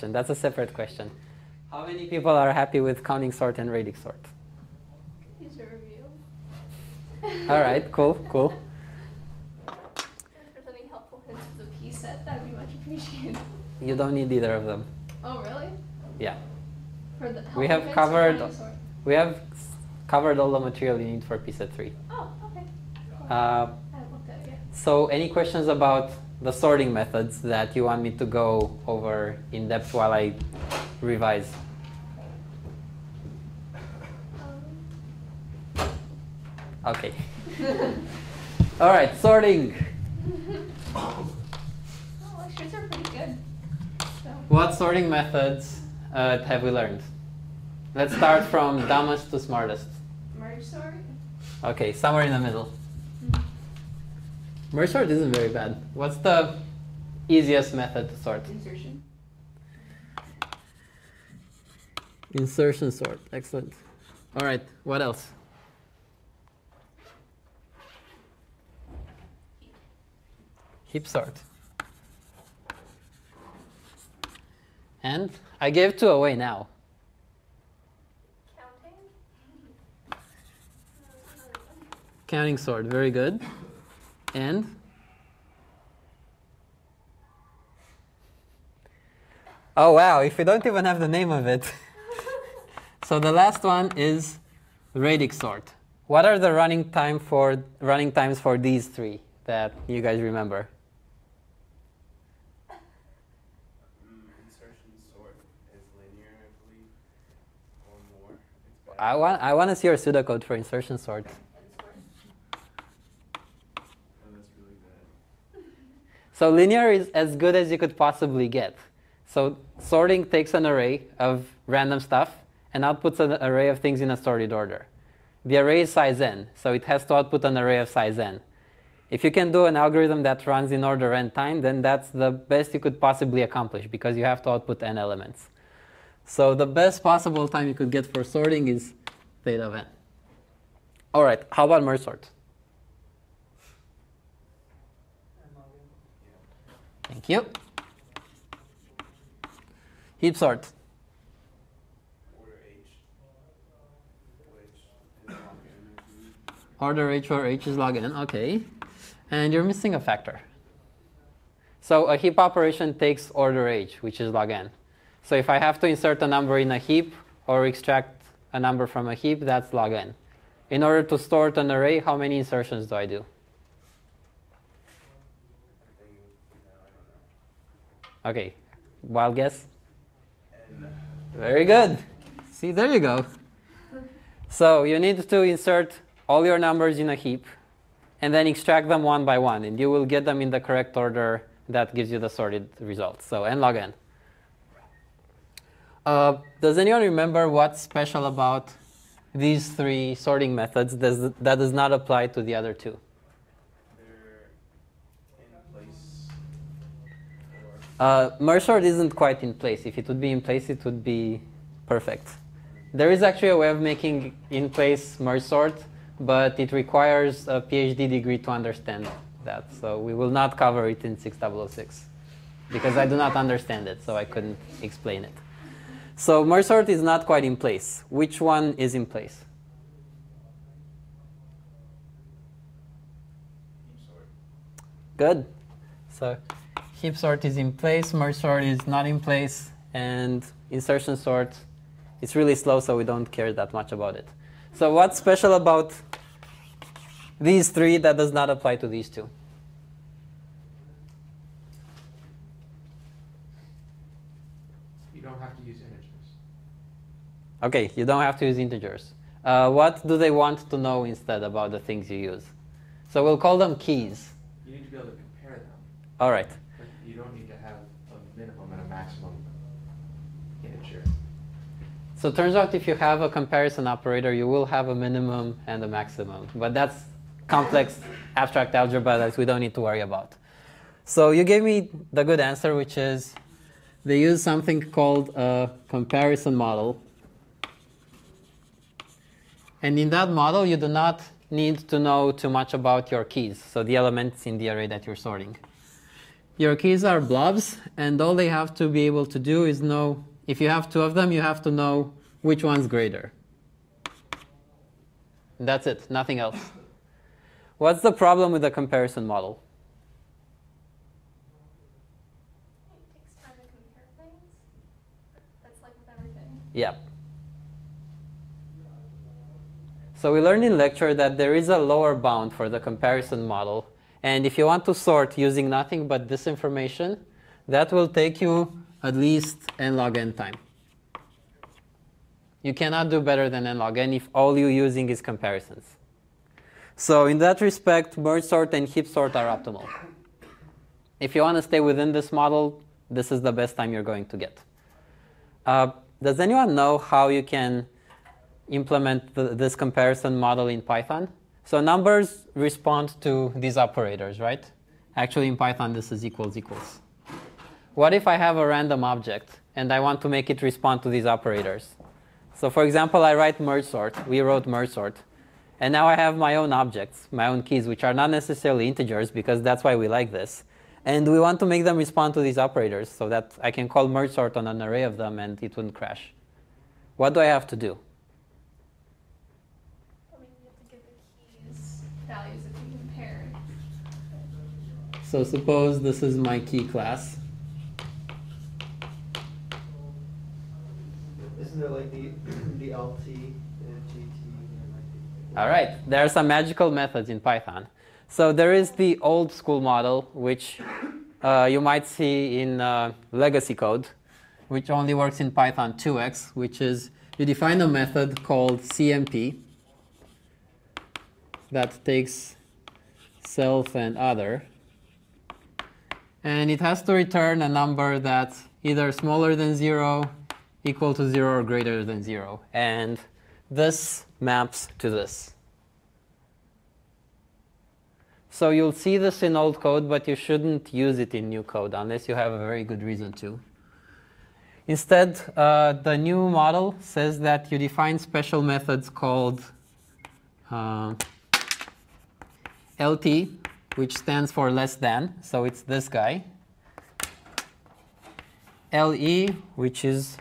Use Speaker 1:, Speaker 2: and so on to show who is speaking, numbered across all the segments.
Speaker 1: That's a separate question. How many people are happy with counting sort and radix sort?
Speaker 2: User review.
Speaker 1: All right, cool, cool.
Speaker 2: If there's any helpful hints for the P set, that would be much appreciated.
Speaker 1: You don't need either of them.
Speaker 2: Oh, really?
Speaker 1: Yeah.
Speaker 2: For the
Speaker 1: We have
Speaker 2: helpful hints for counting sort?
Speaker 1: we have covered all the material you need for P set 3.
Speaker 2: Oh, okay. Cool.
Speaker 1: Uh,
Speaker 2: I haven't looked at it yet.
Speaker 1: So any questions about the sorting methods that you want me to go over in depth while I revise? Okay. All right, sorting.
Speaker 2: Oh, lectures are pretty good. So.
Speaker 1: What sorting methods have we learned? Let's start from dumbest to smartest.
Speaker 2: Merge sort?
Speaker 1: Okay, somewhere in the middle. Merge sort isn't very bad. What's the easiest method to sort?
Speaker 2: Insertion.
Speaker 1: Insertion sort. Excellent. All right, what else? Heap sort. And I gave 2 away now.
Speaker 2: Counting?
Speaker 1: Counting sort, very good. And oh wow, if we don't even have the name of it. So the last one is radix sort. What are the running times for these 3 that you guys remember?
Speaker 3: Insertion sort is linear, I believe, or more. If it's better.
Speaker 1: I want to see your pseudocode for insertion sort.
Speaker 3: Oh, that's really bad.
Speaker 1: So linear is as good as you could possibly get. So sorting takes an array of random stuff and outputs an array of things in a sorted order. The array is size n, so it has to output an array of size n. If you can do an algorithm that runs in order n time, then that's the best you could possibly accomplish because you have to output n elements. So the best possible time you could get for sorting is theta of n. All right, how about merge sort? Thank you. Heap sort.
Speaker 3: Order H, which is log n, I believe.
Speaker 1: Order H where H is log n, okay. And you're missing a factor. So a heap operation takes order H, which is log n. So if I have to insert a number in a heap or extract a number from a heap, that's log n. In order to sort an array, how many insertions do I do?
Speaker 3: I think, I don't know.
Speaker 1: Okay, wild guess?
Speaker 3: N.
Speaker 1: Very good. See, there you go. So you need to insert all your numbers in a heap and then extract them one by one, and you will get them in the correct order that gives you the sorted result. So n log n. Does anyone remember what's special about these 3 sorting methods that does not apply to the other 2?
Speaker 3: They're in place.
Speaker 1: Merge sort isn't quite in place. If it would be in place, it would be perfect. There is actually a way of making in place merge sort, but it requires a PhD degree to understand that. So we will not cover it in 6006 because I do not understand it, so I couldn't explain it. So merge sort is not quite in place. Which one is in place?
Speaker 3: Heap sort.
Speaker 1: Good. So heap sort is in place, merge sort is not in place, and insertion sort is really slow, so we don't care that much about it. So what's special about these 3 that does not apply to these 2?
Speaker 3: You don't have to use integers.
Speaker 1: Okay, you don't have to use integers. What do they want to know instead about the things you use? So we'll call them keys.
Speaker 3: You need to be able to compare them.
Speaker 1: All right.
Speaker 3: But you don't need to have a minimum and a maximum integer.
Speaker 1: So it turns out if you have a comparison operator, you will have a minimum and a maximum. But that's complex abstract algebra that we don't need to worry about. So you gave me the good answer, which is they use something called a comparison model. And in that model, you do not need to know too much about your keys, so the elements in the array that you're sorting. your keys are blobs, and all they have to be able to do is know, if you have two of them, you have to know which one's greater. That's it, nothing else. What's the problem with the comparison model?
Speaker 2: It takes time to compare things. That's like with everything.
Speaker 1: Yeah. So we learned in lecture that there is a lower bound for the comparison model. And if you want to sort using nothing but this information, that will take you at least n log n time. You cannot do better than n log n if all you're using is comparisons. So in that respect, merge sort and heap sort are optimal. If you want to stay within this model, this is the best time you're going to get. Does anyone know how you can implement this comparison model in Python? So numbers respond to these operators, right? Actually, in Python, this is equals equals. What if I have a random object and I want to make it respond to these operators? So for example, I write merge sort. We wrote merge sort. And now I have my own objects, my own keys, which are not necessarily integers, because that's why we like this. And we want to make them respond to these operators so that I can call merge sort on an array of them and it wouldn't crash. What do I have to do?
Speaker 2: I mean, you have to give the keys values if you compare.
Speaker 1: So suppose this is my key class.
Speaker 4: Isn't there like the LT and GT?
Speaker 1: All right, there are some magical methods in Python. So there is the old school model, which you might see in legacy code, which only works in Python 2x, which is you define a method called CMP that takes self and other. And it has to return a number that's either smaller than 0, equal to 0, or greater than 0. And this maps to this. So you'll see this in old code, but you shouldn't use it in new code unless you have a very good reason to. Instead, the new model says that you define special methods called LT, which stands for less than, so it's this guy. LE, which is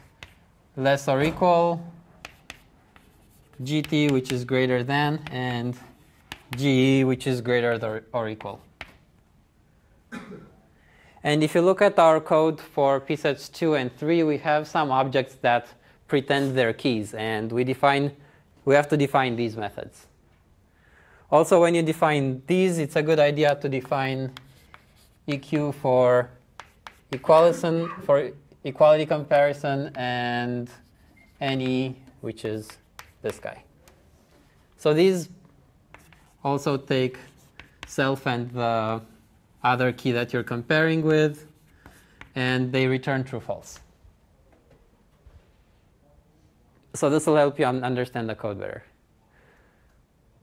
Speaker 1: less or equal. GT, which is greater than, and GE, which is greater or equal. And if you look at our code for psets 2 and 3, we have some objects that pretend they're keys, and we have to define these methods. Also, when you define these, it's a good idea to define EQ for equality comparison, and NE, which is this guy. So these also take self and the other key that you're comparing with, and they return true false. So this will help you understand the code better.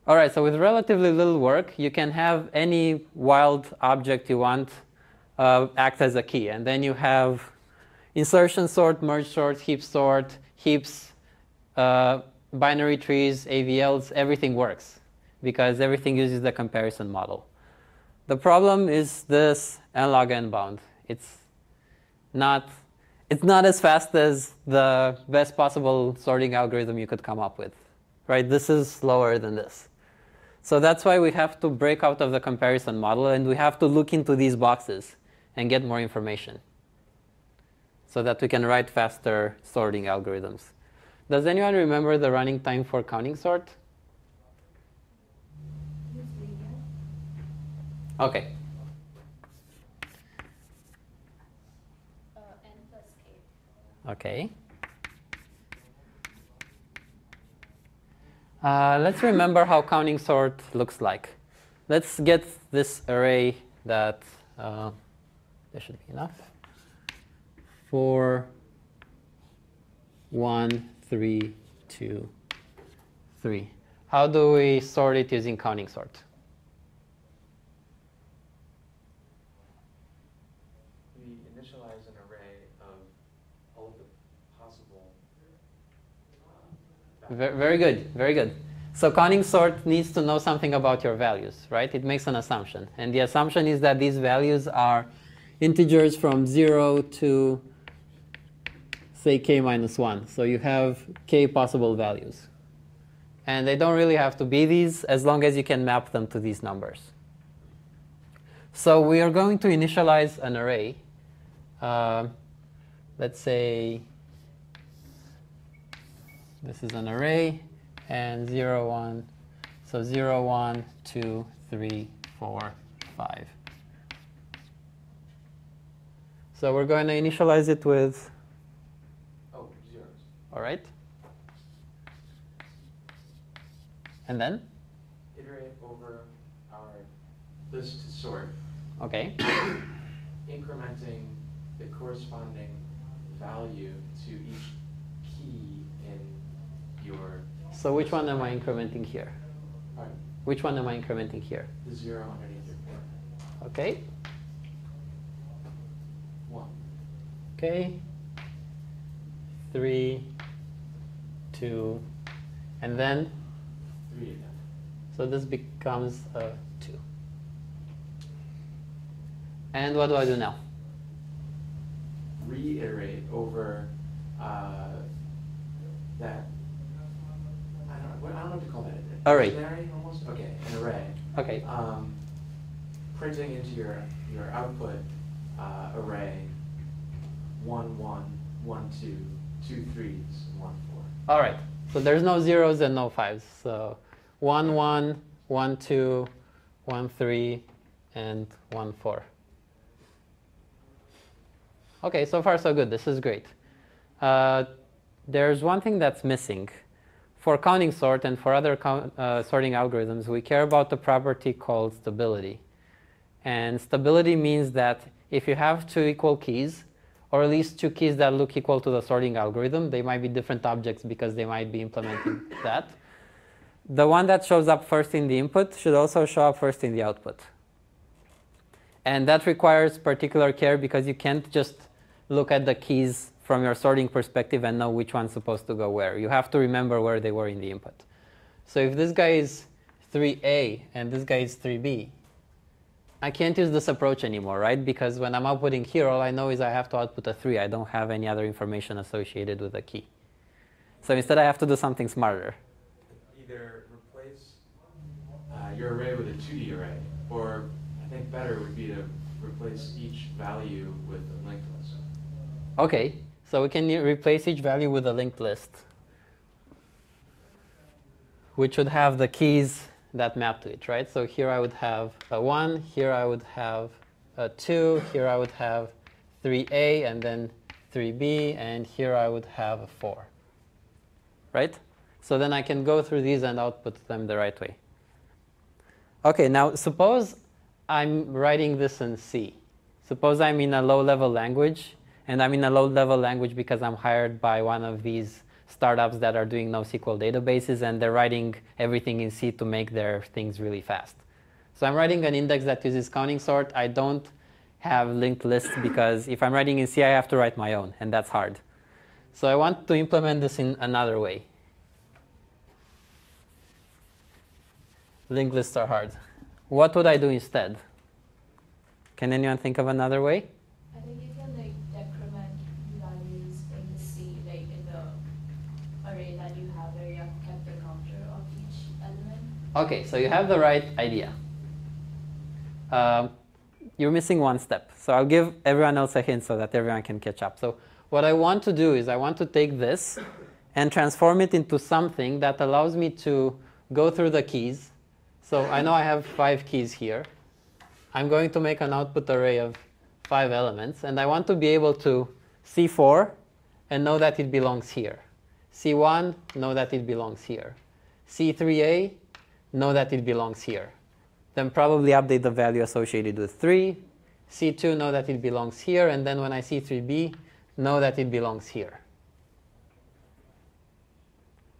Speaker 1: All right, so with relatively little work, you can have any wild object you want act as a key. And then you have insertion sort, merge sort, heap sort, heaps, binary trees, AVLs, everything works because everything uses the comparison model. The problem is this n log n bound. It's not as fast as the best possible sorting algorithm you could come up with, right? This is slower than this. So that's why we have to break out of the comparison model, and we have to look into these boxes and get more information so that we can write faster sorting algorithms. Does anyone remember the running time for counting sort? Okay.
Speaker 2: N plus 8.
Speaker 1: Okay. Let's remember how counting sort looks like. Let's get this array that there should be enough. 4, 1, 3, 2, 3. How do we sort it using counting sort?
Speaker 3: We initialize an array of all of the possible
Speaker 1: Very good, very good. So counting sort needs to know something about your values, right? It makes an assumption. And the assumption is that these values are integers from 0 to, say, k minus 1. So you have k possible values. And they don't really have to be these as long as you can map them to these numbers. So we are going to initialize an array. Let's say this is an array, and 0, 1. So 0, 1, 2, 3, 4, 5. So we're going to initialize it with,
Speaker 3: zeros.
Speaker 1: all right. And then?
Speaker 5: Iterate over our list to sort,
Speaker 1: OK.
Speaker 5: incrementing the corresponding value to each key in your.
Speaker 1: So which one am I incrementing here?
Speaker 5: Pardon?
Speaker 1: Which one am I incrementing here?
Speaker 5: The 0 underneath your point.
Speaker 1: OK.
Speaker 5: 1.
Speaker 1: OK. 3, 2, and then?
Speaker 5: 3 again.
Speaker 1: So this becomes a 2. And what do I do now?
Speaker 5: Reiterate over that. I don't know what to call that.
Speaker 1: Array.
Speaker 5: Dictionary almost? Okay, an array.
Speaker 1: OK.
Speaker 5: Printing into your output array 1, 1, 1, 2, 2 3s, and 1 4.
Speaker 1: All right. So there's no zeros and no fives. So 1, 1, 1, 2, 1, 3, and 1, 4. OK, so far so good. This is great. There's one thing that's missing. For counting sort and for other sorting algorithms, we care about the property called stability. And stability means that if you have two equal keys, or at least two keys that look equal to the sorting algorithm, they might be different objects because they might be implementing that. The one that shows up first in the input should also show up first in the output. And that requires particular care because you can't just look at the keys from your sorting perspective and know which one's supposed to go where. You have to remember where they were in the input. So if this guy is 3A and this guy is 3B, I can't use this approach anymore, right? Because when I'm outputting here, all I know is I have to output a 3. I don't have any other information associated with the key. So instead, I have to do something smarter.
Speaker 5: Either replace your array with a 2D array, or I think better would be to replace each value with a linked list.
Speaker 1: OK, so we can replace each value with a linked list, which would have the keys that map to it, right? So here I would have a 1, here I would have a 2, here I would have 3A, and then 3B, and here I would have a 4, right? So then I can go through these and output them the right way. OK, now suppose I'm writing this in C. Suppose I'm in a low-level language, and I'm in a low-level language because I'm hired by one of these startups that are doing NoSQL databases, and they're writing everything in C to make their things really fast. So I'm writing an index that uses counting sort. I don't have linked lists because if I'm writing in C, I have to write my own, and that's hard. So I want to implement this in another way. Linked lists are hard. What would I do instead? Can anyone think of another way?
Speaker 6: I think you can decrement values in the C, in the array that you have where you have kept the counter of each element.
Speaker 1: OK, so you have the right idea. You're missing one step. So I'll give everyone else a hint so that everyone can catch up. So what I want to do is I want to take this and transform it into something that allows me to go through the keys. So I know I have 5 keys here. I'm going to make an output array of 5 elements. And I want to be able to see 4 and know that it belongs here. C1, know that it belongs here. C3a, know that it belongs here. Then probably update the value associated with 3. C2, know that it belongs here. And then when I see 3b, know that it belongs here.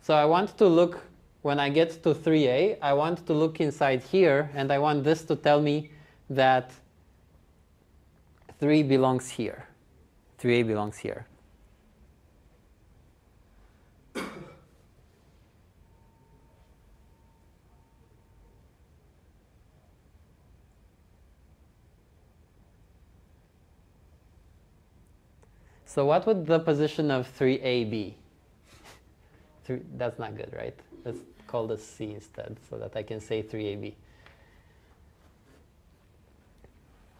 Speaker 1: So I want to look, when I get to 3a, I want to look inside here. And I want this to tell me that 3 belongs here. 3a belongs here. So what would the position of 3A be? That's not good, right? Let's call this C instead so that I can say 3AB.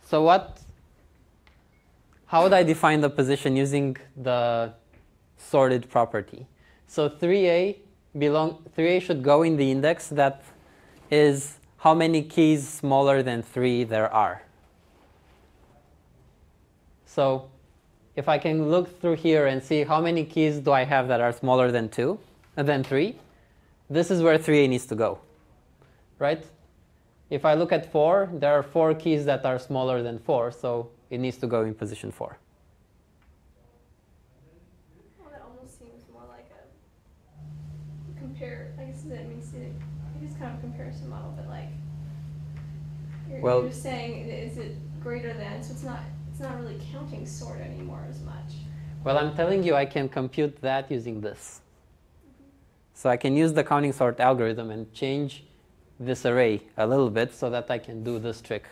Speaker 1: So how would I define the position using the sorted property? So 3A should go in the index that is how many keys smaller than 3 there are. So if I can look through here and see how many keys do I have that are smaller than 3, this is where 3A needs to go, right? If I look at 4, there are 4 keys that are smaller than 4, so it needs to go in position 4.
Speaker 2: Well, that almost seems more like a compare. I guess that means it is kind of a comparison model, but like you're saying, is it greater than? So it's not really counting sort anymore as much.
Speaker 1: Well, I'm telling you I can compute that using this. So I can use the counting sort algorithm and change this array a little bit so that I can do this trick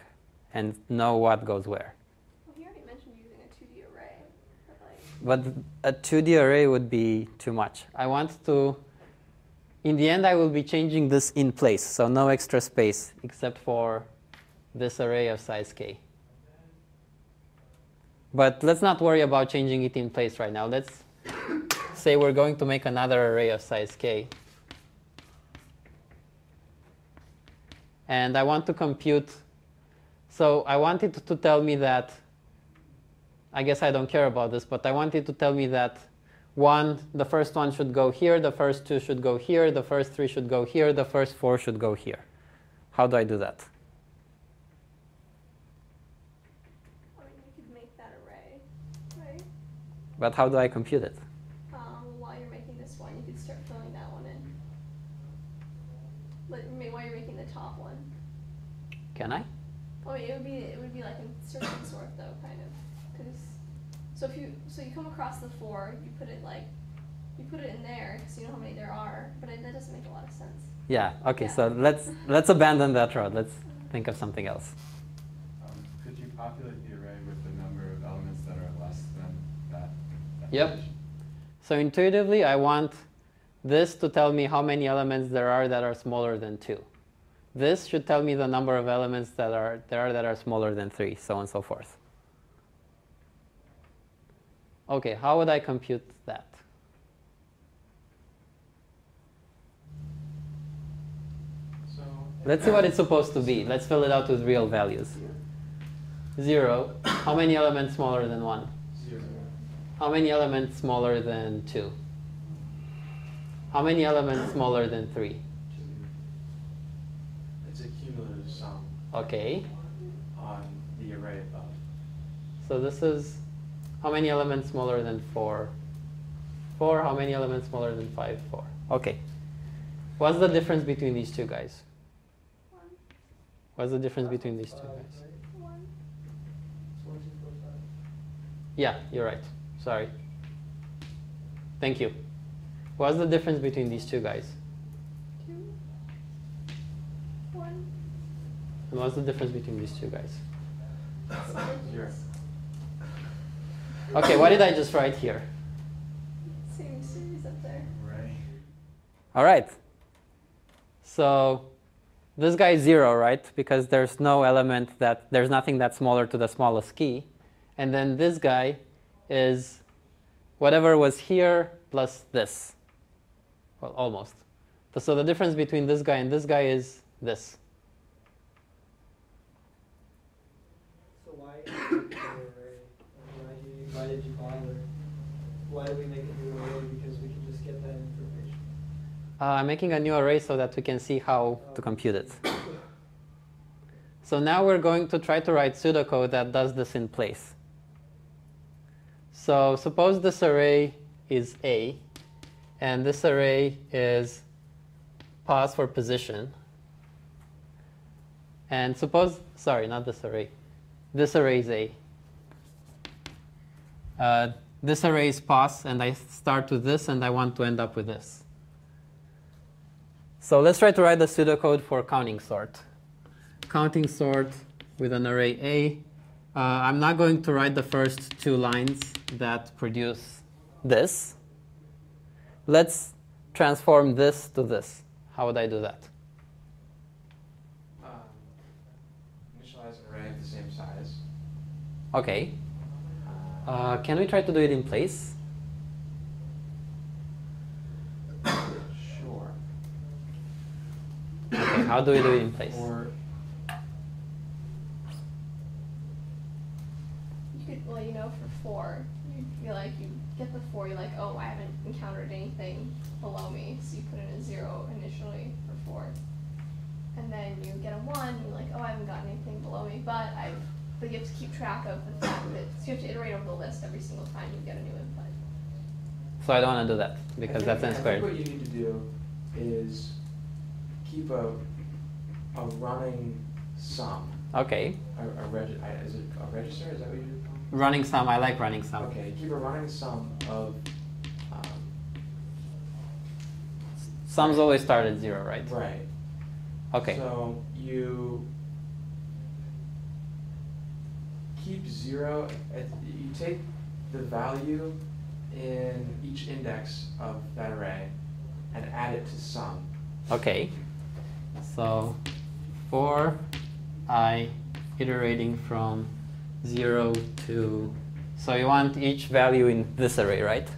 Speaker 1: and know what goes where.
Speaker 2: Well, he already mentioned using a 2D array.
Speaker 1: But a 2D array would be too much. I want to, in the end, I will be changing this in place. So no extra space except for this array of size k. But let's not worry about changing it in place right now. Let's say we're going to make another array of size k. And I want to compute. So I want it to tell me that, I guess I don't care about this, but I want it to tell me that the first one should go here, the first 2 should go here, the first 3 should go here, the first 4 should go here. How do I do that?
Speaker 2: I mean, you could make that array, right?
Speaker 1: But how do I compute it?
Speaker 2: While you're making this one, you could start filling that one in. While you're making the top one.
Speaker 1: Can I?
Speaker 2: I mean, it would be like a search and sort though, kind of, because so you come across the 4, you put it in there because you know how many there are, but that doesn't make a lot of sense.
Speaker 1: Yeah. Okay.
Speaker 2: Yeah.
Speaker 1: So let's abandon that road. Let's think of something else.
Speaker 3: Could you populate the array with the number of elements that are less than that?
Speaker 1: Yep.
Speaker 3: Definition?
Speaker 1: So intuitively, I want this to tell me how many elements there are that are smaller than 2. This should tell me the number of elements that are smaller than 3, so on and so forth. Okay, how would I compute that?
Speaker 5: So
Speaker 1: Let's see what it's supposed to be. Let's fill it out with real values. 0. How many elements smaller than 1?
Speaker 5: 0.
Speaker 1: How many elements smaller than 2? How many elements smaller than 3?
Speaker 5: It's a cumulative sum
Speaker 1: Okay.
Speaker 5: on the array above.
Speaker 1: So this is how many elements smaller than 4? 4. How many elements smaller than 5? 4. Okay. What's the difference between these two guys?
Speaker 2: 1,
Speaker 1: What's the difference between these two guys?
Speaker 2: 1,
Speaker 4: It's 1, 2, 4, 5.
Speaker 1: Yeah, you're right. Sorry. Thank you. What's the difference between these two guys?
Speaker 2: 2, 1.
Speaker 1: And what's the difference between these two guys?
Speaker 5: 0.
Speaker 1: Okay, what did I just write here?
Speaker 2: Same series up there.
Speaker 3: Right.
Speaker 1: All right. So this guy is 0, right? Because there's there's nothing that's smaller to the smallest key. And then this guy is whatever was here plus this. Well, almost. So the difference between this guy and this guy is this.
Speaker 4: So why array? Why did you bother? Why did we make a new array? Because we can just get that information.
Speaker 1: I'm making a new array so that we can see how to compute it. So now we're going to try to write pseudocode that does this in place. So suppose this array is A, and this array is pause for position. And suppose, sorry, not this array. This array is A. This array is pause, and I start with this, and I want to end up with this. So let's try to write the pseudocode for counting sort. Counting sort with an array A I'm not going to write the first two lines that produce this. Let's transform this to this. How would I do that?
Speaker 5: Initialize an array of the same size.
Speaker 1: Okay. Can we try to do it in place?
Speaker 5: Sure.
Speaker 1: Okay, how do we do it in place?
Speaker 5: Or
Speaker 2: You could, well, you know, for 4, you feel like you get the 4, you're like, oh, I haven't encountered anything below me, so you put in a 0 initially for 4. And then you get a 1, you're like, oh, I haven't gotten anything below me, but you have to keep track of the fact that so you have to iterate over the list every single time you get a new input.
Speaker 1: So I don't want to do that because that's n
Speaker 5: I think
Speaker 1: squared.
Speaker 5: what you need to do is keep a running sum.
Speaker 1: Okay.
Speaker 5: Is it a register? Is that what you do?
Speaker 1: Running sum, I like running sum.
Speaker 5: Okay, keep a running sum of
Speaker 1: Sums always start at 0, right?
Speaker 5: right.
Speaker 1: Okay.
Speaker 5: So you keep 0. You take the value in each index of that array and add it to sum.
Speaker 1: Okay. So for I iterating from 0 to, so you want each value in this array, right?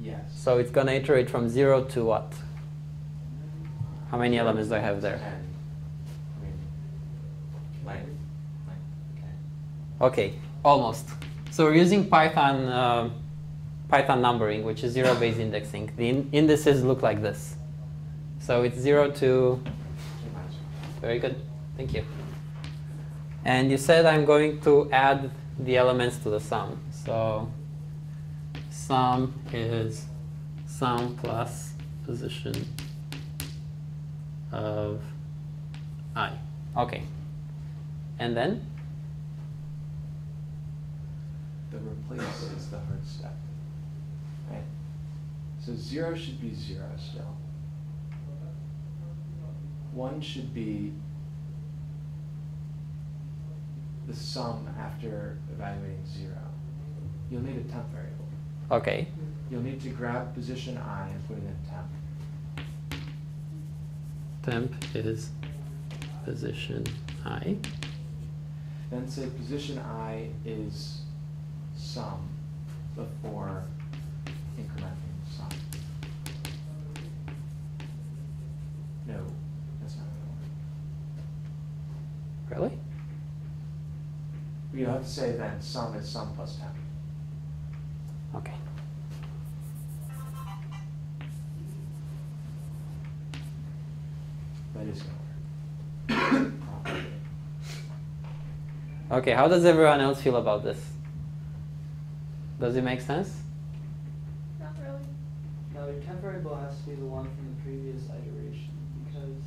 Speaker 5: Yes.
Speaker 1: So it's going to iterate from 0 to what? How many elements do I have there?
Speaker 5: 10. I mean, length.
Speaker 1: Okay, almost. So we're using Python numbering, which is zero-based indexing. The indices look like this. So it's 0 to, very good, thank you. And you said I'm going to add the elements to the sum. So sum is sum plus position of I. Okay. And then?
Speaker 5: The replace is the hard step. Right? So 0 should be 0 still. 1 should be the sum after evaluating 0. You'll need a temp variable.
Speaker 1: Okay.
Speaker 5: You'll need to grab position I and put it in temp.
Speaker 1: Temp is position I.
Speaker 5: Then say position I is sum before incrementing sum. No, that's not going to work.
Speaker 1: Really?
Speaker 5: You'll have to say then sum is sum plus temp.
Speaker 1: Okay.
Speaker 5: That is going to work.
Speaker 1: Okay, how does everyone else feel about this? Does it make sense?
Speaker 2: Not really.
Speaker 4: No, your temp variable has to be the one from the previous iteration because,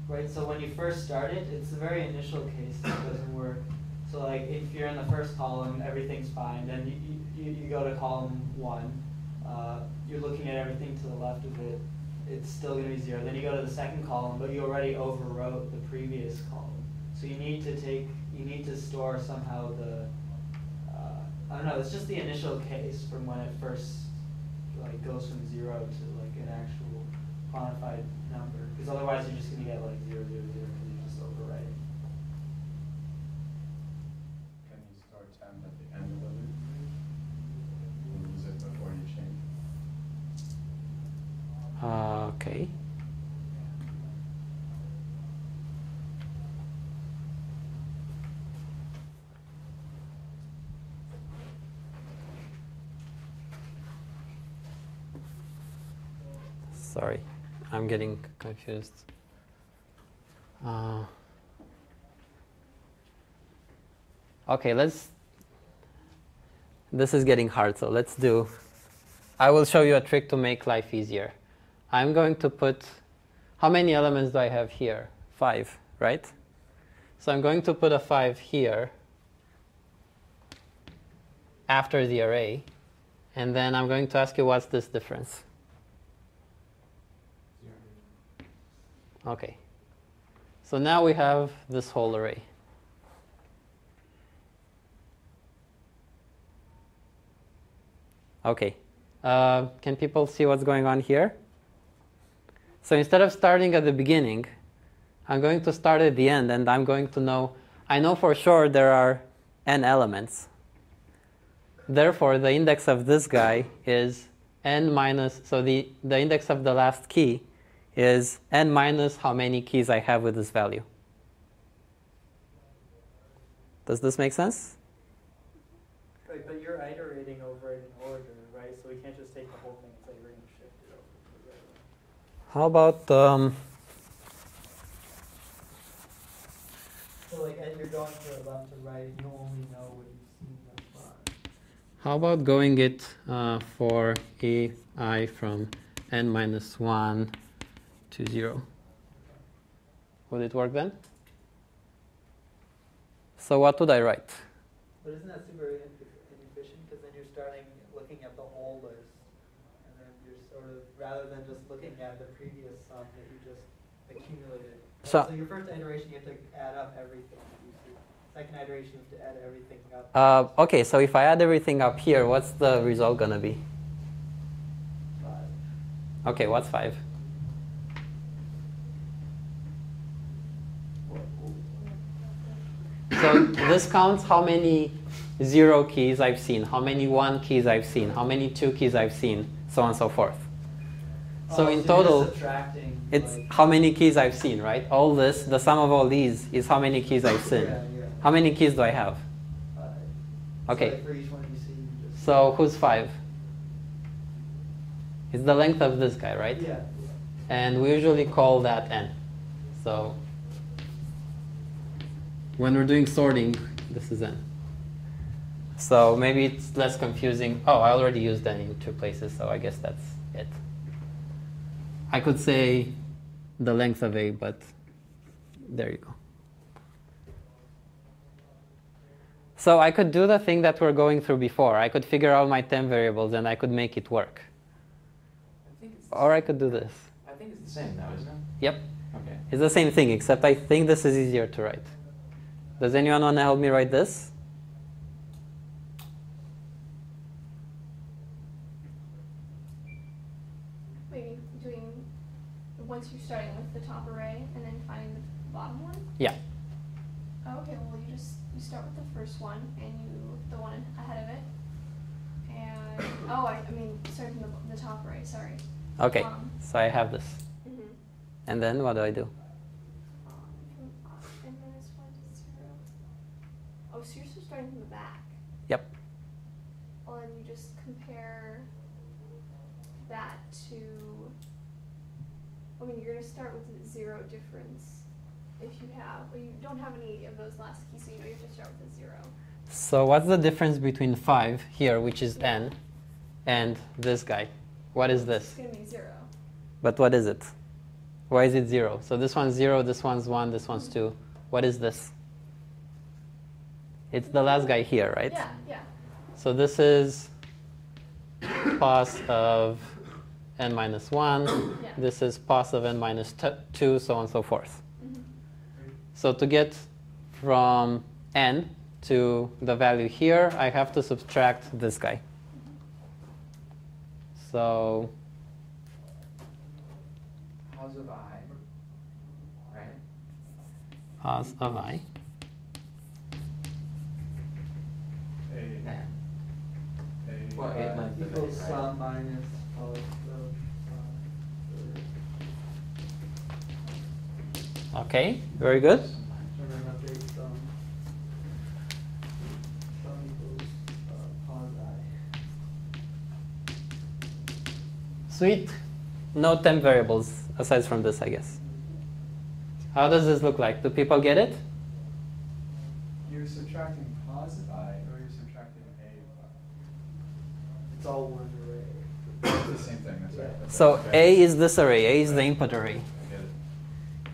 Speaker 4: right, so when you first start it, it's the very initial case that doesn't work. So like if you're in the first column, everything's fine, then you go to column 1, you're looking at everything to the left of it, it's still going to be 0. Then you go to the second column, but you already overwrote the previous column. So you need to store somehow the, I don't know, it's just the initial case from when it first like goes from 0 to like an actual quantified number. Because otherwise you're just going to get like 0, 0, 0 because you just overwrite it.
Speaker 3: Can you store temp at the end of the loop? And use it before you change?
Speaker 1: Okay. Sorry, I'm getting confused. Okay, this is getting hard, so let's do, I will show you a trick to make life easier. I'm going to put, how many elements do I have here? 5, right? So I'm going to put a 5 here after the array, and then I'm going to ask you what's this difference? Okay. So now we have this whole array. Okay. Can people see what's going on here? So instead of starting at the beginning, I'm going to start at the end, and I'm going to know, I know for sure there are n elements. Therefore, the index of this guy is n minus, so the index of the last key is n minus how many keys I have with this value. Does this make sense?
Speaker 7: Right, but you're iterating over it in order, right? So we can't just take the whole thing and say we're going to shift it over to the right one.
Speaker 1: How about,
Speaker 4: So like as you're going to left to right, you only know what you've seen thus far.
Speaker 1: how about going it for ai from n minus 1 to 0? Would it work then? So what would I write?
Speaker 4: But isn't that super inefficient? Because then you're starting looking at the whole list, and then you're sort of, rather than just looking at the previous sum that you just accumulated.
Speaker 1: So-
Speaker 4: So your first iteration, you have to add up everything that you see. Second iteration, you have to add everything up.
Speaker 1: Okay, so if I add everything up here, what's the result going to be?
Speaker 4: 5.
Speaker 1: Okay, what's 5? So this counts how many 0 keys I've seen, how many 1 keys I've seen, how many 2 keys I've seen, so on and so forth. So in
Speaker 4: you're
Speaker 1: total,
Speaker 4: just subtracting,
Speaker 1: it's
Speaker 4: like,
Speaker 1: how many keys I've seen, right? All this, the sum of all these is how many keys I've seen.
Speaker 4: yeah.
Speaker 1: How many keys do I have?
Speaker 4: 5.
Speaker 1: Okay.
Speaker 4: So like for each one you see, you just.
Speaker 1: So who's 5? It's the length of this guy, right?
Speaker 4: Yeah.
Speaker 1: And we usually call that n. So when we're doing sorting, this is n. So maybe it's less confusing. Oh, I already used n in 2 places, so I guess that's it. I could say the length of a, but there you go. So I could do the thing that we're going through before. I could figure out my temp variables and I could make it work.
Speaker 5: I think it's
Speaker 1: Or I could do this.
Speaker 5: I think it's the same though, isn't it?
Speaker 1: Yep.
Speaker 5: Okay.
Speaker 1: It's the same thing, except I think this is easier to write. Does anyone want to help me write this?
Speaker 2: Maybe doing, once you're starting with the top array and then finding the bottom one?
Speaker 1: Yeah.
Speaker 2: Oh, okay, well you start with the first one and the one ahead of it. And, I mean, start from the top array, sorry.
Speaker 1: Okay, so I have this.
Speaker 2: Mm-hmm.
Speaker 1: And then what do I do?
Speaker 2: From n minus 1 to 0. Oh, so you're still starting from the back.
Speaker 1: Yep.
Speaker 2: Well, then you just compare that to, I mean, you're going to start with a 0 difference if you have, well, you don't have any of those last keys, so you know you have to start with a 0.
Speaker 1: So what's the difference between 5 here, which is n, and this guy? What is
Speaker 2: It's
Speaker 1: this?
Speaker 2: going to be 0.
Speaker 1: But what is it? Why is it 0? So this one's 0, this one's 1, this one's 2. What is this? It's the last guy here, right?
Speaker 2: Yeah, yeah.
Speaker 1: So this is pos of n minus 1.
Speaker 2: Yeah.
Speaker 1: This is pos of n minus 2, so on and so forth.
Speaker 2: Mhm.
Speaker 1: So to get from n to the value here, I have to subtract this guy. So
Speaker 5: Pos of I, right?
Speaker 1: pos of I.
Speaker 5: Well, it length of A,
Speaker 4: Equals
Speaker 5: right?
Speaker 4: sum minus pos of
Speaker 1: Okay, very good.
Speaker 4: and then update sum. Sum equals pos I.
Speaker 1: Sweet. No temp variables aside from this, I guess. How does this look like? Do people get it?
Speaker 3: You're subtracting pos of I, or you're subtracting A of
Speaker 4: It's all one array.
Speaker 3: I? It's the same thing, that's right. That's
Speaker 1: So
Speaker 3: right. Okay.
Speaker 1: A is this array. A is the input array.
Speaker 3: I get it.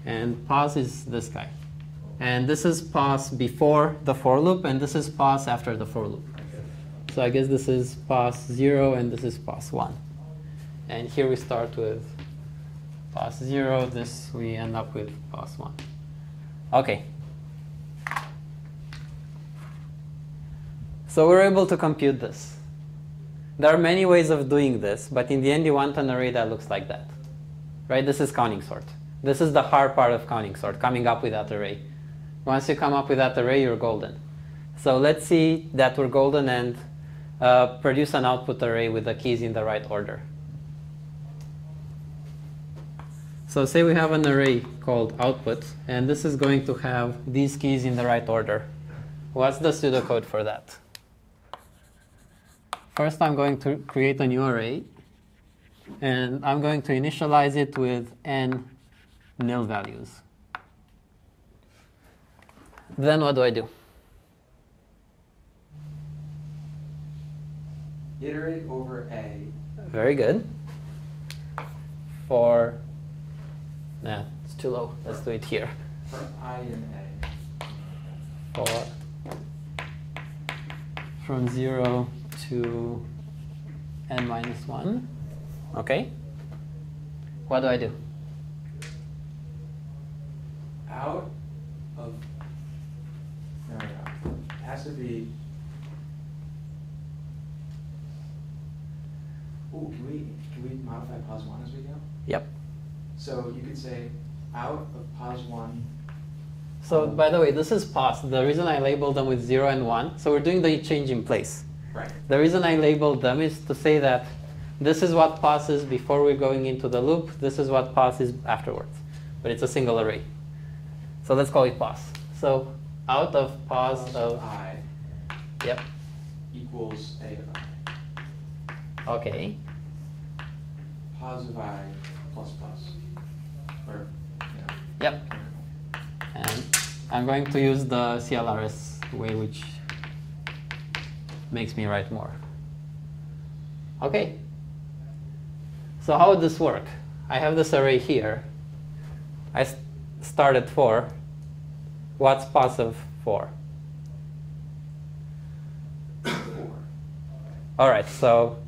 Speaker 1: And pos is this guy. And this is pos before the for loop, and this is pos after the for loop.
Speaker 3: I get it.
Speaker 1: So I guess this is pos 0, and this is pos 1. And here we start with pos 0. This we end up with pos 1. Okay. So we're able to compute this. There are many ways of doing this, but in the end you want an array that looks like that. Right? This is counting sort. This is the hard part of counting sort, coming up with that array. Once you come up with that array, you're golden. So let's see that we're golden and produce an output array with the keys in the right order. So say we have an array called output, and this is going to have these keys in the right order. What's the pseudocode for that? First, I'm going to create a new array, and I'm going to initialize it with n nil values. Then what do I do?
Speaker 5: Iterate over A.
Speaker 1: Very good. For, nah, it's too low. Let's do it here.
Speaker 5: For I in A.
Speaker 1: For from 0 to n minus 1. Okay. What do I do?
Speaker 5: Out of, no, it has to be, ooh, can we modify pos 1 as we go?
Speaker 1: Yep.
Speaker 5: So you could say out of pos 1.
Speaker 1: So by the way, this is pos. The reason I labeled them with 0 and 1, so we're doing the change in place.
Speaker 5: Right.
Speaker 1: The reason I labeled them is to say that this is what pos is before we're going into the loop. This is what pos is afterwards. But it's a single array. So let's call it pos. So out of pos of
Speaker 5: I
Speaker 1: yep.
Speaker 5: equals A of I.
Speaker 1: Okay.
Speaker 5: Pos of I plus plus. Or, yeah.
Speaker 1: Yep. And I'm going to use the CLRS way, which makes me write more. Okay. So how would this work? I have this array here. I start at 4. What's pos of 4?
Speaker 5: 4.
Speaker 1: All right, so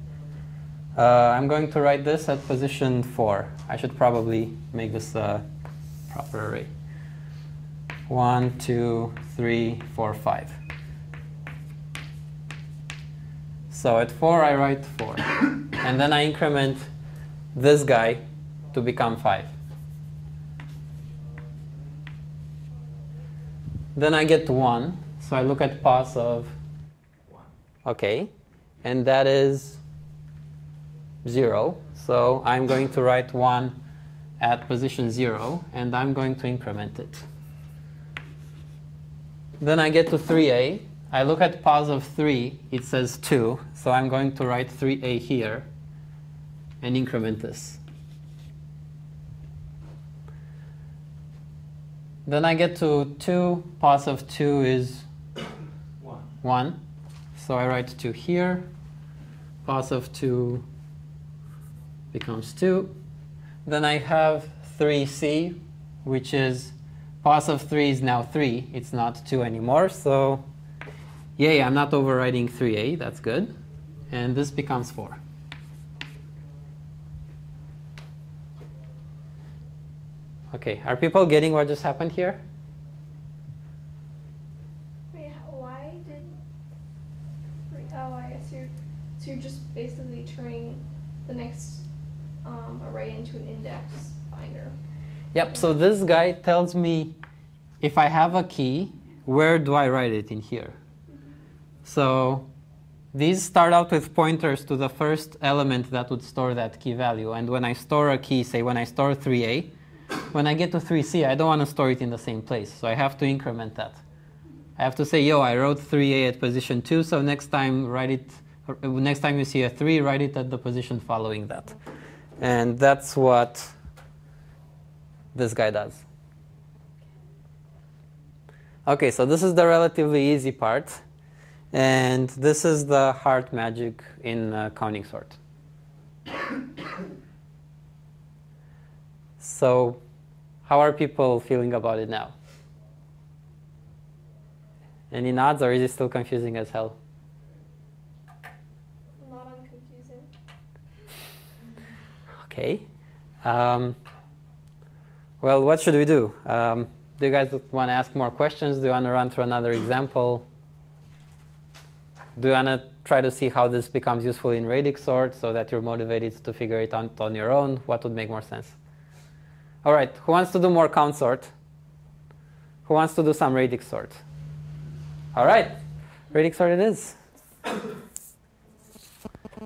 Speaker 1: I'm going to write this at position 4. I should probably make this a proper array. 1, 2, 3, 4, 5. So at 4, I write 4. And then I increment this guy to become 5. Then I get 1. So I look at pos of
Speaker 5: 1.
Speaker 1: OK. And that is 0. So I'm going to write 1 at position 0. And I'm going to increment it. Then I get to 3a. I look at pos of 3. It says 2. So I'm going to write 3a here and increment this. Then I get to 2. Pos of 2 is 1. So I write 2 here. Pos of 2 becomes 2. Then I have 3c, which is pos of 3 is now 3. It's not 2 anymore. So yay, I'm not overriding 3a. That's good. And this becomes 4. OK, are people getting what just happened here?
Speaker 2: Wait, why did... Oh, I guess so you're just basically turning the next array into an index binder.
Speaker 1: Yep, so this guy tells me if I have a key, where do I write it in here? So these start out with pointers to the first element that would store that key value. And when I store a key, say when I store 3a, when I get to 3c, I don't want to store it in the same place. So I have to increment that. I have to say, yo, I wrote 3a at position 2, so next time next time you see a 3, write it at the position following that. And that's what this guy does. OK, so this is the relatively easy part. And this is the hard magic in counting sort. So how are people feeling about it now? Any nods, or is it still confusing as hell?
Speaker 2: Not unconfusing.
Speaker 1: OK. Well, what should we do? Do you guys want to ask more questions? Do you want to run through another example? Do you want to try to see how this becomes useful in radix sort so that you're motivated to figure it out on your own? What would make more sense? All right, who wants to do more count sort? Who wants to do some radix sort? All right, radix sort it is.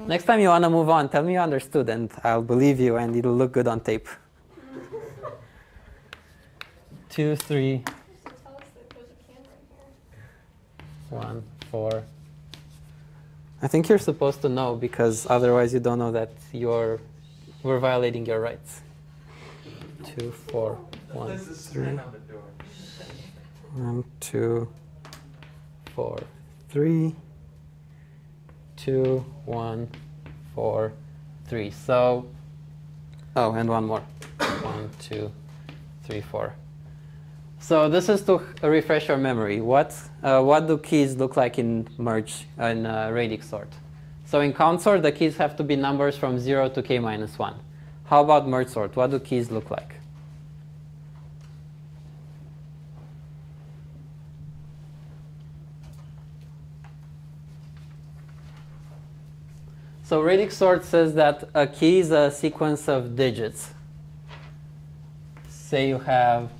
Speaker 1: Next time you want to move on, tell me you understood, and I'll believe you, and it'll look good on tape. 2, 3,
Speaker 2: Just tell us that there's a camera here.
Speaker 1: 1, 4. I think you're supposed to know, because otherwise you don't know that we're violating your rights. 2, 4, 1,
Speaker 5: There's a
Speaker 1: 3.
Speaker 5: sign on the door.
Speaker 1: 1, 2, 4, 3. 2, 1, 4, 3. So, oh, and one more. 1, 2, 3, 4. So this is to refresh your memory. What do keys look like in merge in radix sort? So in count sort, the keys have to be numbers from 0 to k minus 1. How about merge sort? What do keys look like? So radix sort says that a key is a sequence of digits. Say you have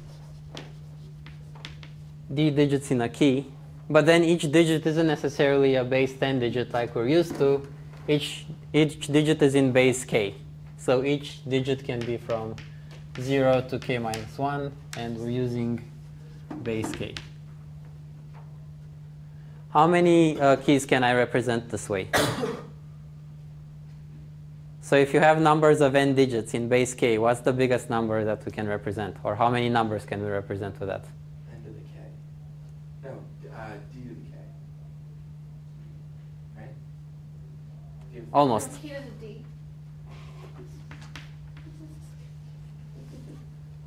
Speaker 1: d digits in a key, but then each digit isn't necessarily a base 10 digit like we're used to. Each digit is in base k. So each digit can be from 0 to k minus 1, and we're using base k. How many keys can I represent this way? So if you have numbers of n digits in base k, what's the biggest number that we can represent? Or how many numbers can we represent with that?
Speaker 5: N to the k. No, d to the k. Right?
Speaker 1: Almost.
Speaker 2: From Q to D.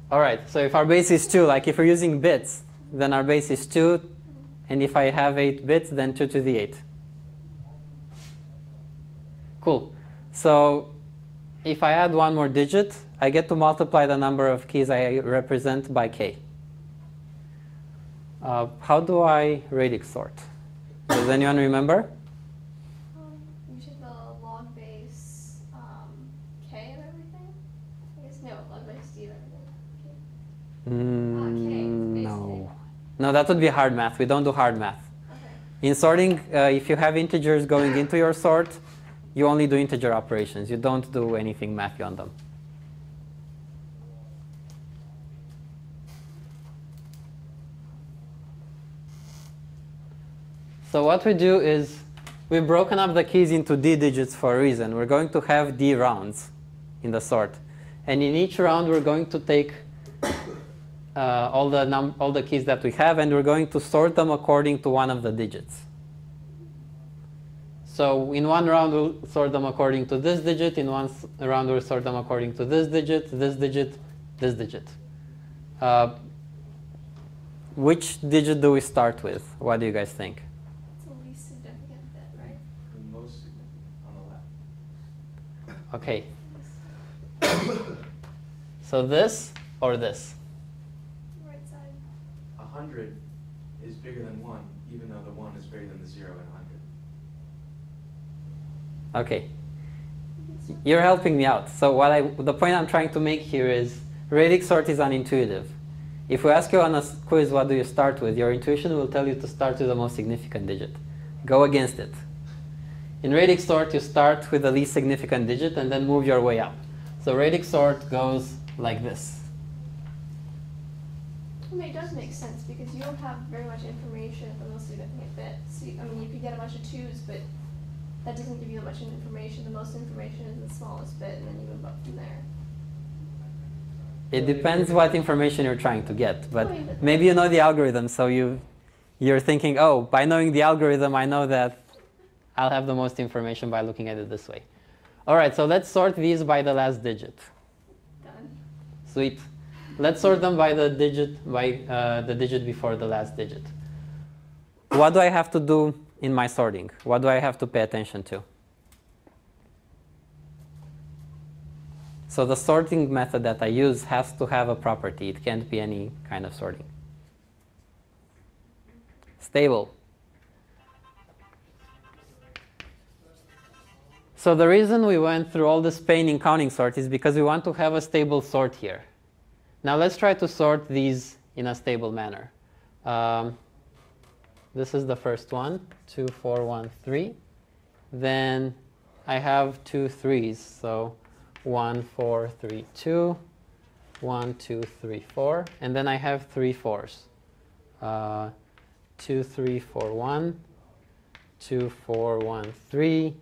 Speaker 1: All right, so if our base is 2, like if we're using bits, then our base is 2. And if I have 8 bits, then 2 to the 8. Cool. So if I add one more digit, I get to multiply the number of keys I represent by k. How do I radix sort? Does anyone remember?
Speaker 2: You take the log base K of everything? I guess no, log base D of everything. K, base
Speaker 1: No. No, that would be hard math. We don't do hard math.
Speaker 2: Okay.
Speaker 1: In sorting, if you have integers going into your sort, you only do integer operations. You don't do anything mathy on them. So what we do is we've broken up the keys into d digits for a reason. We're going to have d rounds in the sort. And in each round, we're going to take all the keys that we have, and we're going to sort them according to one of the digits. So in one round, we'll sort them according to this digit. In one round, we'll sort them according to this digit, this digit, this digit. Which digit do we start with? What do you guys think?
Speaker 2: It's the least significant bit, right?
Speaker 5: The most significant on the left.
Speaker 1: Okay. So this or this?
Speaker 2: Right side.
Speaker 5: 100 is bigger than 1, even though the 1 is bigger than the 0 in 100.
Speaker 1: Okay. You're helping me out. So the point I'm trying to make here is radix sort is unintuitive. If we ask you on a quiz, what do you start with? Your intuition will tell you to start with the most significant digit. Go against it. In radix sort, you start with the least significant digit and then move your way up. So radix sort goes like this.
Speaker 2: I mean, it does make sense because you don't have very much information at the most significant bit. So, I mean, you could get a bunch of 2s, but that doesn't give you much information. The most information is the smallest bit, and then you move up from there.
Speaker 1: It depends what information you're trying to get. But maybe you know the algorithm, so you're thinking, oh, by knowing the algorithm, I know that I'll have the most information by looking at it this way. All right, so let's sort these by the last digit.
Speaker 2: Done.
Speaker 1: Sweet. Let's sort them by the digit before the last digit. What do I have to do in my sorting? What do I have to pay attention to? So the sorting method that I use has to have a property. It can't be any kind of sorting. Stable. So the reason we went through all this pain in counting sort is because we want to have a stable sort here. Now let's try to sort these in a stable manner. This is the first one, 2, 4, 1, 3. Then I have 2 3s, so 1, 4, 3, 2, 1, 2, 3, 4, and then I have 3 4s. 2, 3, 4, 1, 2, 4, 1, 3,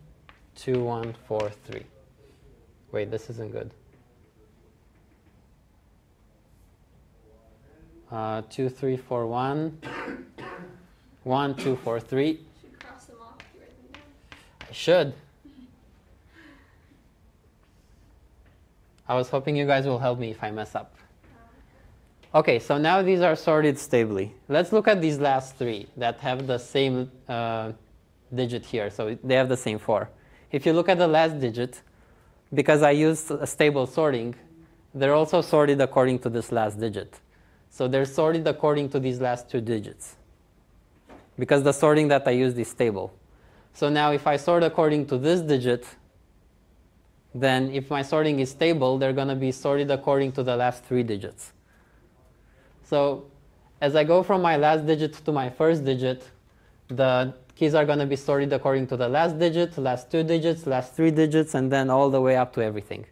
Speaker 1: 2, 1, 4, 3. Wait, this isn't good. 2, 3, 4, 1, 1, 2, 4, 3.
Speaker 2: Should cross them off. You write them down.
Speaker 1: I should. I was hoping you guys will help me if I mess up. Okay, so now these are sorted stably. Let's look at these last 3 that have the same digit here. So they have the same 4. If you look at the last digit, because I used a stable sorting, they're also sorted according to this last digit. So they're sorted according to these last 2 digits, because the sorting that I used is stable. So now if I sort according to this digit, then if my sorting is stable, they're going to be sorted according to the last 3 digits. So as I go from my last digit to my first digit, the keys are going to be sorted according to the last digit, last 2 digits, last 3 digits, and then all the way up to everything.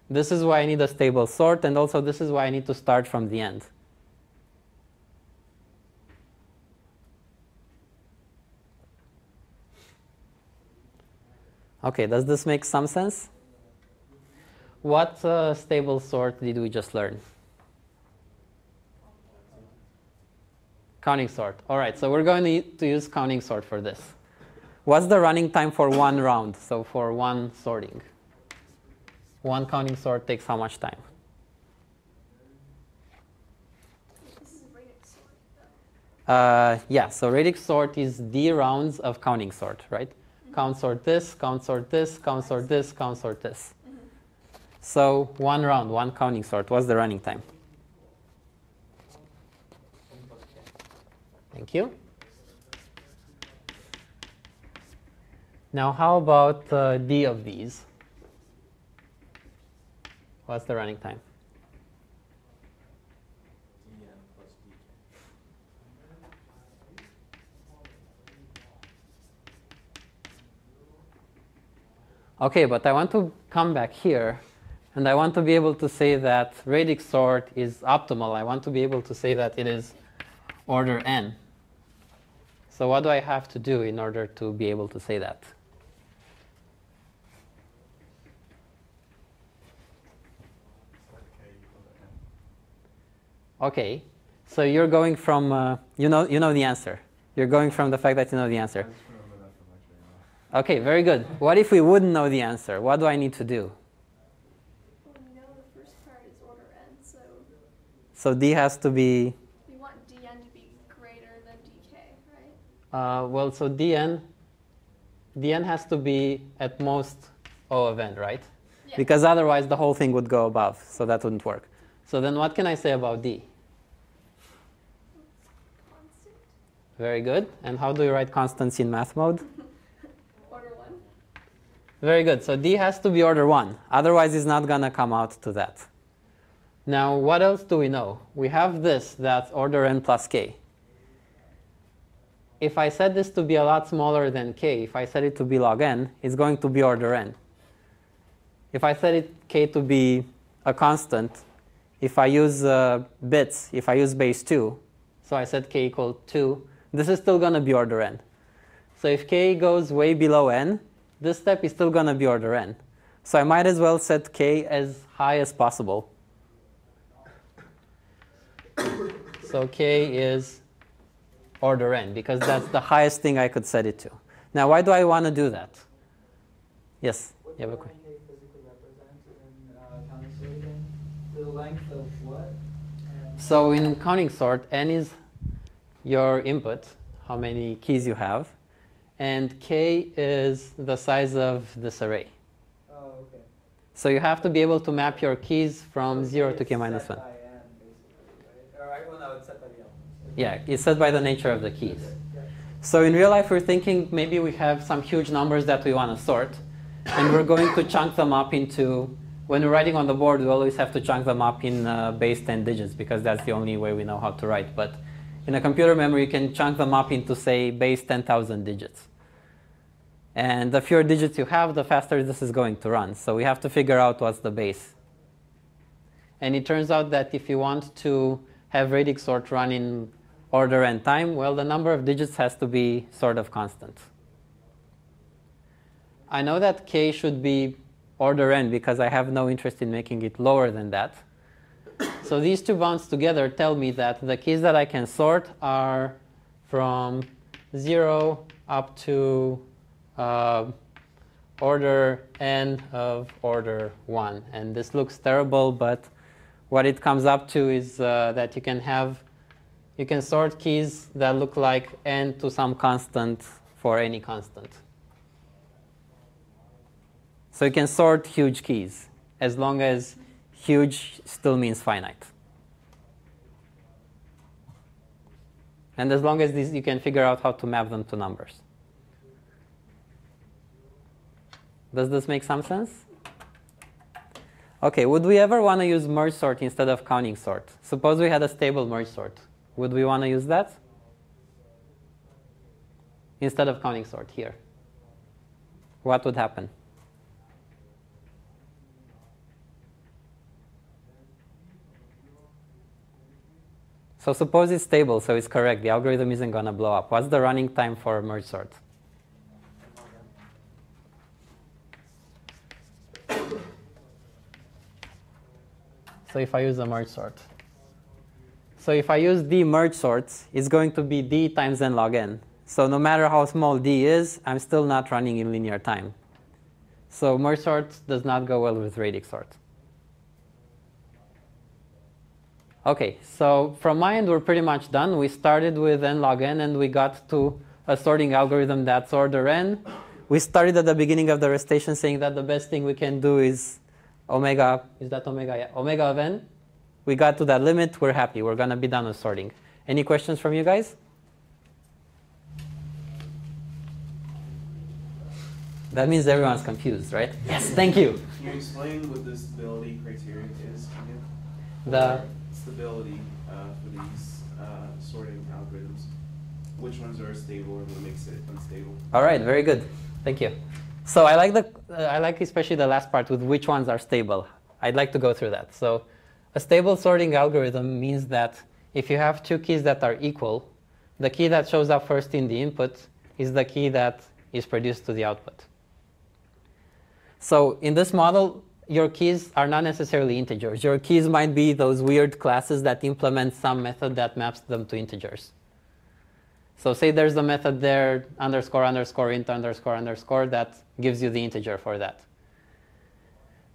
Speaker 1: This is why I need a stable sort, and also this is why I need to start from the end. Okay, does this make some sense? What stable sort did we just learn? Counting sort. All right, so we're going to use counting sort for this. What's the running time for one round? So for one sorting. One counting sort takes how much time?
Speaker 2: This is a radix sort.
Speaker 1: Yeah, so radix sort is d rounds of counting sort, right? Count sort this, count sort this, count sort this, count sort this. So one round, one counting sort. What's the running time? Thank you. Now how about d of these? What's the running time? Okay, but I want to come back here, and I want to be able to say that radix sort is optimal. I want to be able to say that it is order n. So what do I have to do in order to be able to say that? Okay, so you're going from, you know the answer. You're going from the fact that you know the answer. Okay, very good. What if we wouldn't know the answer? What do I need to do?
Speaker 2: Well, we know the first part is order n, so
Speaker 1: So d has to be,
Speaker 2: we want dn to be greater than dk, right?
Speaker 1: well, so dn has to be at most O of n, right?
Speaker 2: Yeah.
Speaker 1: Because otherwise the whole thing would go above, so that wouldn't work. So then what can I say about d?
Speaker 2: Constant.
Speaker 1: Very good. And how do you write constants in math mode?
Speaker 2: Order 1.
Speaker 1: Very good. So d has to be order 1. Otherwise, it's not going to come out to that. Now, what else do we know? We have this, that's order n plus k. If I set this to be a lot smaller than k, if I set it to be log n, it's going to be order n. If I set it k to be a constant, if I use bits, if I use base 2, so I set k equal 2, this is still going to be order n. So if k goes way below n, this step is still going to be order n. So I might as well set k as high as possible. So k is order n, because that's the highest thing I could set it to. Now, why do I want to do that? Yes?
Speaker 4: What
Speaker 1: You have a
Speaker 4: does
Speaker 1: question?
Speaker 4: k physically represent in counting sort again? The length of what?
Speaker 1: So in counting sort, n is your input, how many keys you have, and k is the size of this array.
Speaker 4: Oh, okay.
Speaker 1: So you have to be able to map your keys from 0 to k minus 1.
Speaker 4: Set by n, basically, right? All right. Well, no, it's set by the elements.
Speaker 1: Yeah, it's set by the nature of the keys.
Speaker 4: Yeah.
Speaker 1: So in real life, we're thinking maybe we have some huge numbers that we want to sort. And we're going to chunk them up into, when we're writing on the board, we always have to chunk them up in base 10 digits because that's the only way we know how to write. But in a computer memory, you can chunk them up into, say, base 10,000 digits. And the fewer digits you have, the faster this is going to run. So we have to figure out what's the base. And it turns out that if you want to have radix sort run in order and time, well, the number of digits has to be sort of constant. I know that k should be order n because I have no interest in making it lower than that. So these two bounds together tell me that the keys that I can sort are from 0 up to order n of order 1. And this looks terrible, but what it comes up to is that you can sort keys that look like n to some constant for any constant. So you can sort huge keys as long as huge still means finite. And as long as you can figure out how to map them to numbers. Does this make some sense? OK, would we ever want to use merge sort instead of counting sort? Suppose we had a stable merge sort. Would we want to use that? Instead of counting sort here. What would happen? So suppose it's stable, so it's correct. The algorithm isn't going to blow up. What's the running time for merge sort? So if I use a merge sort. So if I use d merge sorts, it's going to be d times n log n. So no matter how small d is, I'm still not running in linear time. So merge sort does not go well with radix sort. OK, so from my end, we're pretty much done. We started with n log n, and we got to a sorting algorithm that's order n. We started at the beginning of the recitation saying that the best thing we can do is omega. Is that omega? Yeah, omega of n. We got to that limit. We're happy. We're going to be done with sorting. Any questions from you guys? That means everyone's confused, right? Yes, thank you.
Speaker 8: Can you explain what the stability criterion is again?
Speaker 1: The
Speaker 8: stability for these sorting algorithms. Which ones are stable and what makes it unstable?
Speaker 1: All right, very good. Thank you. So I like especially the last part with which ones are stable. I'd like to go through that. So a stable sorting algorithm means that if you have two keys that are equal, the key that shows up first in the input is the key that is produced to the output. So in this model, your keys are not necessarily integers. Your keys might be those weird classes that implement some method that maps them to integers. So say there's a method there, underscore, underscore, int, underscore, underscore, that gives you the integer for that.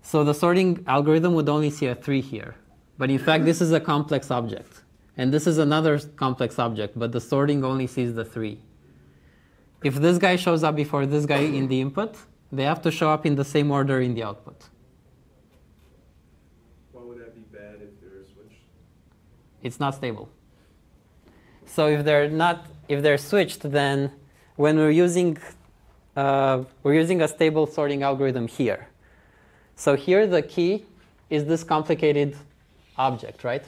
Speaker 1: So the sorting algorithm would only see a 3 here. But in fact, this is a complex object. And this is another complex object, but the sorting only sees the 3. If this guy shows up before this guy in the input, they have to show up in the same order in the output.
Speaker 8: Why would that be bad if they're switched?
Speaker 1: It's not stable. So if they're switched, then when we're using a stable sorting algorithm here. So here the key is this complicated object, right?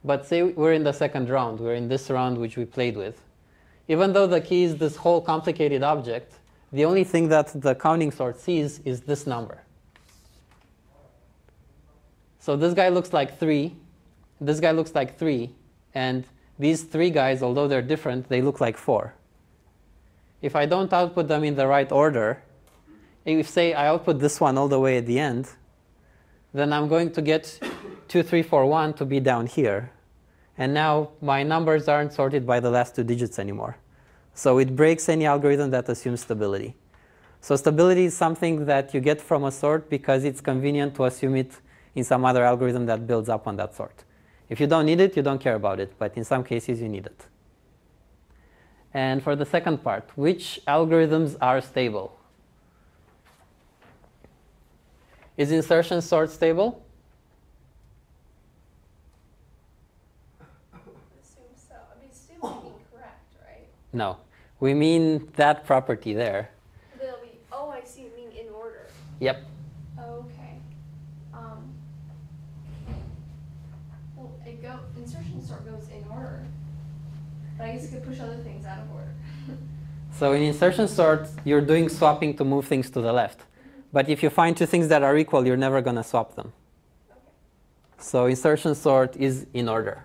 Speaker 1: But say we're in the second round. We're in this round which we played with. Even though the key is this whole complicated object, the only thing that the counting sort sees is this number. So this guy looks like 3. This guy looks like 3. And these 3 guys, although they're different, they look like 4. If I don't output them in the right order, if, say, I output this one all the way at the end, then I'm going to get 2, 3, 4, 1 to be down here. And now my numbers aren't sorted by the last 2 digits anymore. So it breaks any algorithm that assumes stability. So stability is something that you get from a sort because it's convenient to assume it in some other algorithm that builds up on that sort. If you don't need it, you don't care about it. But in some cases, you need it. And for the second part, which algorithms are stable? Is insertion sort stable?
Speaker 2: Assume so. I mean, stable would be correct, right?
Speaker 1: No. We mean that property there.
Speaker 2: They'll be, oh, I see, you mean in order.
Speaker 1: Yep.
Speaker 2: Okay. Well, insertion sort goes in order, but I guess you could push other things out of order.
Speaker 1: So in insertion sort, you're doing swapping to move things to the left. But if you find two things that are equal, you're never going to swap them.
Speaker 2: Okay.
Speaker 1: So insertion sort is in order,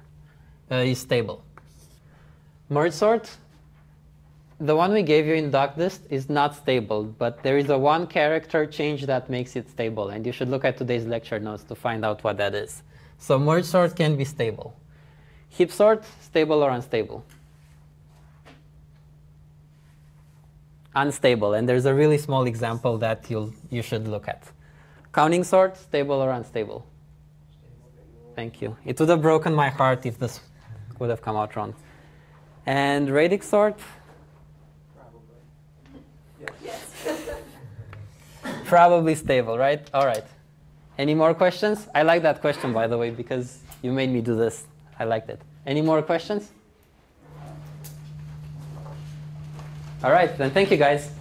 Speaker 1: is stable. Merge sort, the one we gave you in docdist is not stable, but there is a one character change that makes it stable, and you should look at today's lecture notes to find out what that is. So merge sort can be stable. Heap sort, stable or unstable? Unstable, and there's a really small example that you should look at. Counting sort, stable or unstable? Thank you. It would have broken my heart if this would have come out wrong. And radix sort?
Speaker 2: Yes.
Speaker 1: Probably stable, right? All right. Any more questions? I like that question, by the way, because you made me do this. I liked it. Any more questions? All right, then thank you, guys.